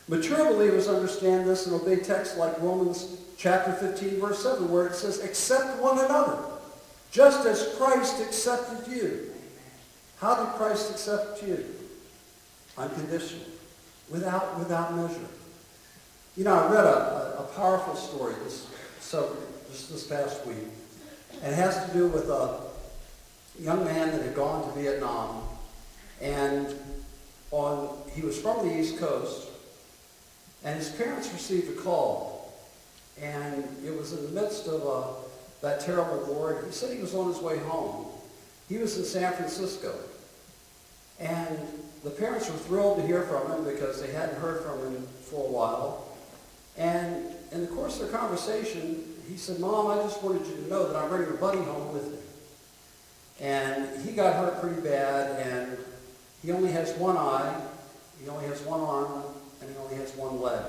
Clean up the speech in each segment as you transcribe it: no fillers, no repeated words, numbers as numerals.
Mature believers understand this and obey texts like Romans chapter 15, verse 7, where it says, accept one another, just as Christ accepted you. How did Christ accept you? Unconditionally, without measure. You know, I read a powerful story just this past week, and it has to do with a young man that had gone to Vietnam, and he was from the East Coast, and his parents received a call, and it was in the midst of that terrible war. He said he was on his way home. He was in San Francisco, and the parents were thrilled to hear from him because they hadn't heard from him for a while. And in the course of their conversation, he said, Mom, I just wanted you to know that I'm bringing a buddy home with me. And he got hurt pretty bad, and he only has one eye, he only has one arm, and he only has one leg.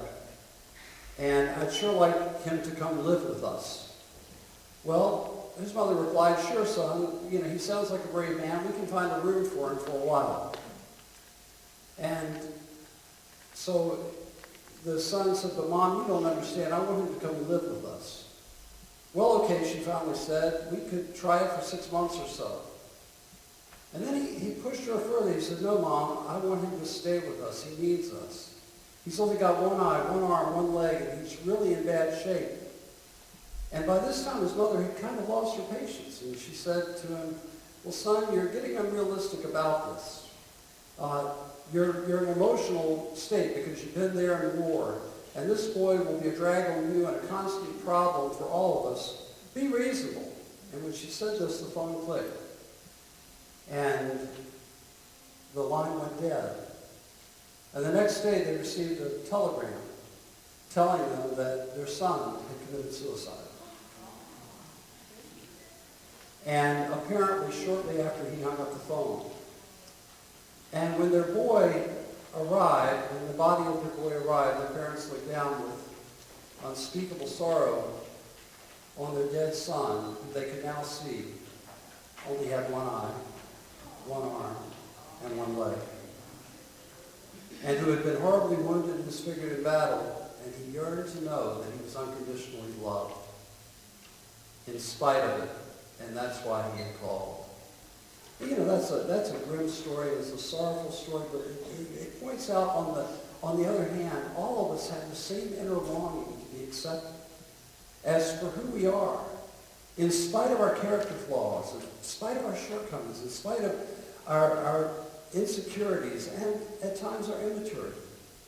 And I'd sure like him to come live with us. Well, his mother replied, sure, son. You know, he sounds like a brave man. We can find a room for him for a while. And so the son said, but Mom, you don't understand. I want him to come live with us. Well, okay, she finally said, we could try it for 6 months or so. And then he pushed her further. He said, no, Mom, I want him to stay with us. He needs us. He's only got one eye, one arm, one leg, and he's really in bad shape. And by this time, his mother had kind of lost her patience. And she said to him, well, son, you're getting unrealistic about this. You're in an emotional state because you've been there in war. And this boy will be a drag on you and a constant problem for all of us. Be reasonable. And when she said this, the phone clicked. And the line went dead. And the next day they received a telegram telling them that their son had committed suicide. And apparently shortly after he hung up the phone. And when their boy arrived, when the body of their boy arrived, their parents looked down with unspeakable sorrow on their dead son, who they could now see only had one eye, one arm, and one leg, and who had been horribly wounded and disfigured in battle, and he yearned to know that he was unconditionally loved in spite of it, and that's why he had called. You know, that's a grim story, it's a sorrowful story, but it points out on the other hand, all of us have the same inner longing to be accepted as for who we are, in spite of our character flaws, in spite of our shortcomings, in spite of our insecurities, and at times our immaturity.